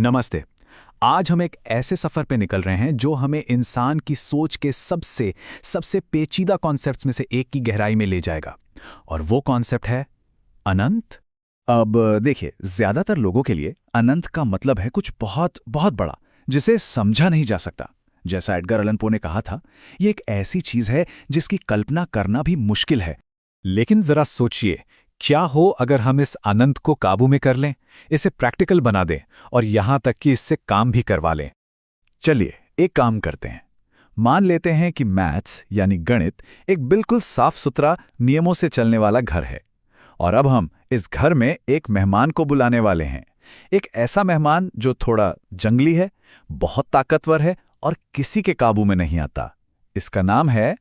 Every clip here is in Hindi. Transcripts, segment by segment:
नमस्ते। आज हम एक ऐसे सफर पे निकल रहे हैं जो हमें इंसान की सोच के सबसे सबसे पेचीदा कॉन्सेप्ट्स में से एक की गहराई में ले जाएगा। और वो कॉन्सेप्ट है अनंत। अब देखिए, ज्यादातर लोगों के लिए अनंत का मतलब है कुछ बहुत बहुत बड़ा, जिसे समझा नहीं जा सकता। जैसा एडगर अलन पो ने कहा था, ये एक ऐसी चीज है जिसकी कल्पना करना भी मुश्किल है। लेकिन जरा सोचिए, क्या हो अगर हम इस अनंत को काबू में कर लें, इसे प्रैक्टिकल बना दें और यहां तक कि इससे काम भी करवा लें। चलिए एक काम करते हैं। मान लेते हैं कि मैथ्स यानी गणित एक बिल्कुल साफ सुथरा नियमों से चलने वाला घर है, और अब हम इस घर में एक मेहमान को बुलाने वाले हैं। एक ऐसा मेहमान जो थोड़ा जंगली है, बहुत ताकतवर है और किसी के काबू में नहीं आता। इसका नाम है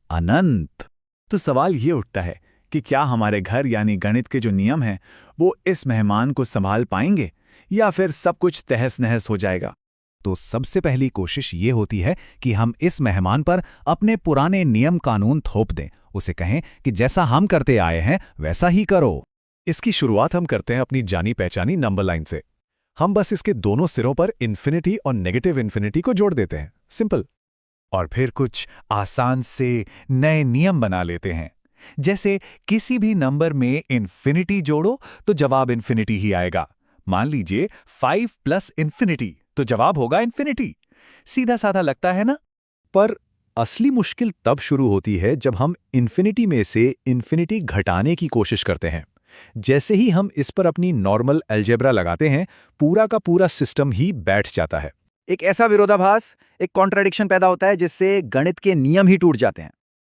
अनंत। तो सवाल ये उठता है कि क्या हमारे घर यानी गणित के जो नियम हैं वो इस मेहमान को संभाल पाएंगे, या फिर सब कुछ तहस नहस हो जाएगा। तो सबसे पहली कोशिश ये होती है कि हम इस मेहमान पर अपने पुराने नियम कानून थोप दें, उसे कहें कि जैसा हम करते आए हैं वैसा ही करो। इसकी शुरुआत हम करते हैं अपनी जानी पहचानी नंबर लाइन से। हम बस इसके दोनों सिरों पर इन्फिनिटी और नेगेटिव इन्फिनिटी को जोड़ देते हैं, सिंपल। और फिर कुछ आसान से नए नियम बना लेते हैं, जैसे किसी भी नंबर में इन्फिनिटी जोड़ो तो जवाब इन्फिनिटी ही आएगा। मान लीजिए 5 प्लस इन्फिनिटी, तो जवाब होगा इन्फिनिटी। सीधा साधा लगता है ना? पर असली मुश्किल तब शुरू होती है जब हम इन्फिनिटी में से इन्फिनिटी घटाने की कोशिश करते हैं। जैसे ही हम इस पर अपनी नॉर्मल अलजेब्रा लगाते हैं, पूरा का पूरा सिस्टम ही बैठ जाता है। एक ऐसा विरोधाभास, एक कॉन्ट्रडिक्शन पैदा होता है जिससे गणित के नियम ही टूट जाते हैं।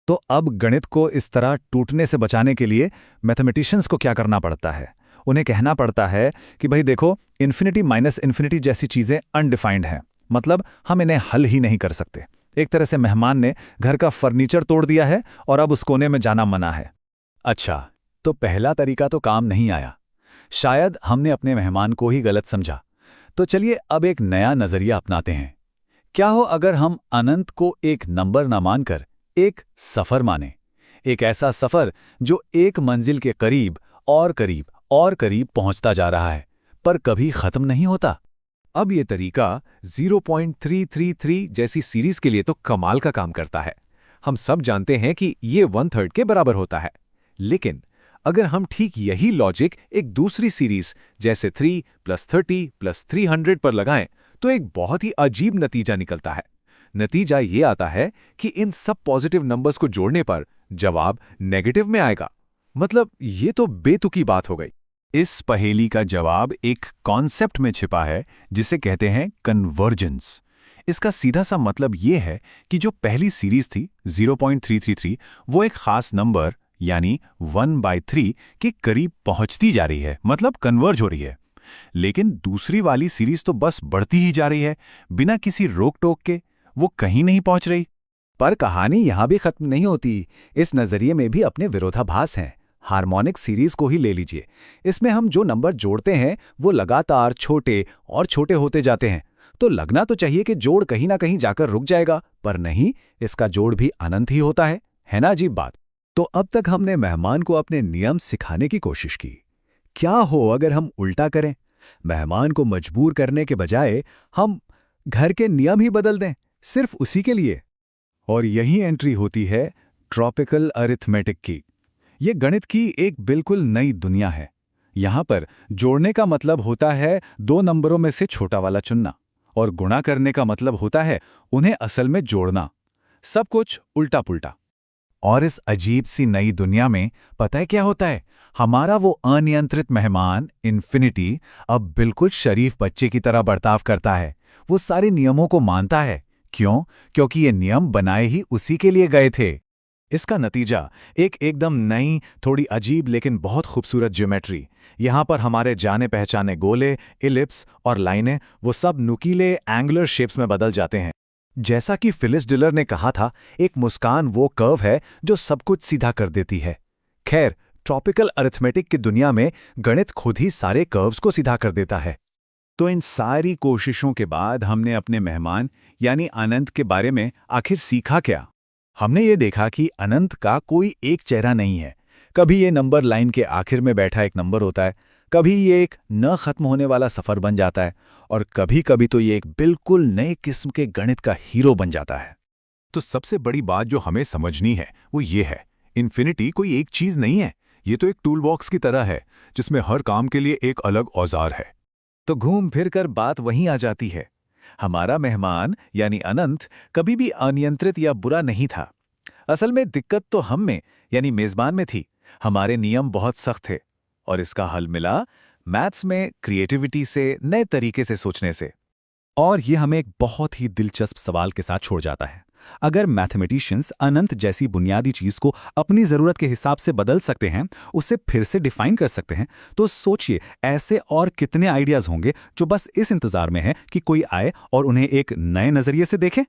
तो अब गणित को इस तरह टूटने से बचाने के लिए मैथमेटिशियंस को क्या करना पड़ता है? उन्हें कहना पड़ता है कि भाई देखो, इन्फिनिटी माइनस इन्फिनिटी जैसी चीजें अनडिफाइंड हैं, मतलब हम इन्हें हल ही नहीं कर सकते। एक तरह से मेहमान ने घर का फर्नीचर तोड़ दिया है और अब उस कोने में जाना मना है। अच्छा, तो पहला तरीका तो काम नहीं आया। शायद हमने अपने मेहमान को ही गलत समझा। तो चलिए अब एक नया नजरिया अपनाते हैं। क्या हो अगर हम अनंत को एक नंबर ना मानकर एक सफर माने, एक ऐसा सफर जो एक मंजिल के करीब और करीब और करीब पहुंचता जा रहा है, पर कभी खत्म नहीं होता। अब ये तरीका 0.333 जैसी सीरीज के लिए तो कमाल का काम करता है। हम सब जानते हैं कि ये 1/3 के बराबर होता है। लेकिन अगर हम ठीक यही लॉजिक एक दूसरी सीरीज जैसे 3 + 30 + 300 पर लगाएं, तो एक बहुत ही अजीब नतीजा निकलता है। नतीजा ये आता है कि इन सब पॉजिटिव नंबर्स को जोड़ने पर जवाब नेगेटिव में आएगा। मतलब ये तो बेतुकी बात हो गई। इस पहेली का जवाब एक कॉन्सेप्ट में छिपा है जिसे कहते हैं कन्वर्जेंस। इसका सीधा सा मतलब ये है कि जो पहली सीरीज थी 0.333, वो एक खास नंबर यानी 1/3 के करीब पहुंचती जा रही है, मतलब कन्वर्ज हो रही है। लेकिन दूसरी वाली सीरीज तो बस बढ़ती ही जा रही है, बिना किसी रोक टोक के। वो कहीं नहीं पहुंच रही। पर कहानी यहां भी खत्म नहीं होती। इस नजरिए में भी अपने विरोधाभास हैं। हार्मोनिक सीरीज को ही ले लीजिए। इसमें हम जो नंबर जोड़ते हैं वो लगातार छोटे और छोटे होते जाते हैं। तो लगना तो चाहिए कि जोड़ कहीं ना कहीं जाकर रुक जाएगा, पर नहीं, इसका जोड़ भी अनंत ही होता है ना? अजीब बात। तो अब तक हमने मेहमान को अपने नियम सिखाने की कोशिश की। क्या हो अगर हम उल्टा करें? मेहमान को मजबूर करने के बजाय हम घर के नियम ही बदल दें, सिर्फ उसी के लिए। और यही एंट्री होती है ट्रॉपिकल अरिथमेटिक की। ये गणित की एक बिल्कुल नई दुनिया है। यहां पर जोड़ने का मतलब होता है दो नंबरों में से छोटा वाला चुनना, और गुणा करने का मतलब होता है उन्हें असल में जोड़ना। सब कुछ उल्टा पुल्टा। और इस अजीब सी नई दुनिया में पता है क्या होता है? हमारा वो अनियंत्रित मेहमान इन्फिनिटी अब बिल्कुल शरीफ बच्चे की तरह बर्ताव करता है। वो सारे नियमों को मानता है। क्यों? क्योंकि ये नियम बनाए ही उसी के लिए गए थे। इसका नतीजा एक एकदम नई, थोड़ी अजीब लेकिन बहुत खूबसूरत ज्योमेट्री। यहां पर हमारे जाने पहचाने गोले, इलिप्स और लाइनें वो सब नुकीले एंगुलर शेप्स में बदल जाते हैं। जैसा कि फिलिस डिलर ने कहा था, एक मुस्कान वो कर्व है जो सब कुछ सीधा कर देती है। खैर, ट्रॉपिकल अरिथमेटिक की दुनिया में गणित खुद ही सारे कर्व्स को सीधा कर देता है। तो इन सारी कोशिशों के बाद हमने अपने मेहमान यानी अनंत के बारे में आखिर सीखा क्या? हमने ये देखा कि अनंत का कोई एक चेहरा नहीं है। कभी ये नंबर लाइन के आखिर में बैठा एक नंबर होता है, कभी ये एक न खत्म होने वाला सफर बन जाता है, और कभी-कभी तो ये एक बिल्कुल नए किस्म के गणित का हीरो बन जाता है। तो सबसे बड़ी बात जो हमें समझनी है वो ये है, इन्फिनिटी कोई एक चीज नहीं है, ये तो एक टूल बॉक्स की तरह है जिसमें हर काम के लिए एक अलग औजार है। तो घूम फिर कर बात वहीं आ जाती है। हमारा मेहमान यानी अनंत कभी भी अनियंत्रित या बुरा नहीं था। असल में दिक्कत तो हम में यानी मेजबान में थी। हमारे नियम बहुत सख्त थे और इसका हल मिला मैथ्स में क्रिएटिविटी से, नए तरीके से सोचने से। और ये हमें एक बहुत ही दिलचस्प सवाल के साथ छोड़ जाता है। अगर मैथमेटिशियंस अनंत जैसी बुनियादी चीज को अपनी जरूरत के हिसाब से बदल सकते हैं, उसे फिर से डिफाइन कर सकते हैं, तो सोचिए ऐसे और कितने आइडियाज होंगे जो बस इस इंतजार में हैं कि कोई आए और उन्हें एक नए नजरिए से देखे।